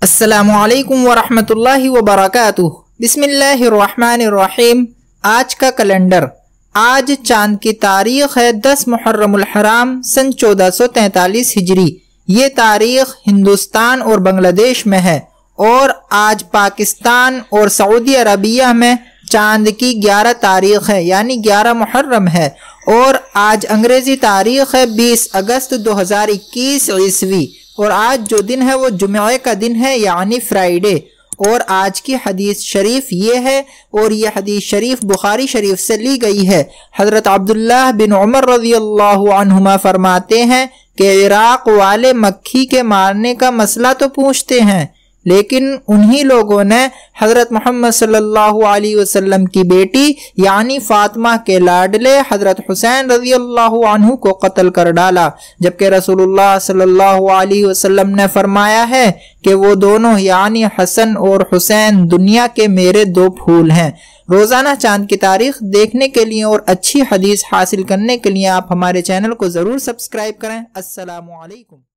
السلام علیکم ورحمۃ اللہ وبرکاتہ۔ بسم اللہ الرحمن الرحیم۔ آج کا کیلنڈر، آج چاند کی تاریخ ہے 10 محرم الحرام سن 1443 ہجری۔ یہ تاریخ ہندوستان اور بنگلہ دیش میں ہے، اور آج پاکستان اور سعودی عربیہ میں چاند کی 11 تاریخ ہے، یعنی 11 محرم ہے، اور آج انگریزی تاریخ ہے 20 اگست 2021 عیسوی، اور آج جو دن ہے وہ جمعے کا دن ہے، یعنی فرائیڈے۔ اور آج کی حدیث شریف یہ ہے، اور یہ حدیث شریف بخاری شریف سے لی گئی ہے۔ حضرت عبداللہ بن عمر رضی اللہ عنہما فرماتے ہیں کہ عراق والے مکھی کے مارنے کا مسئلہ تو پوچھتے ہیں، لیکن انہی لوگوں نے حضرت محمد صلی اللہ علیہ وسلم کی بیٹی یعنی فاطمہ کے لاڈلے حضرت حسین رضی اللہ عنہ کو قتل کر ڈالا، جبکہ رسول اللہ صلی اللہ علیہ وسلم نے فرمایا ہے کہ وہ دونوں یعنی حسن اور حسین دنیا کے میرے 2 پھول ہیں۔ روزانہ چاند کی تاریخ دیکھنے کے لیے اور اچھی حدیث حاصل کرنے کے لیے آپ ہمارے چینل کو ضرور سبسکرائب کریں۔ السلام علیکم۔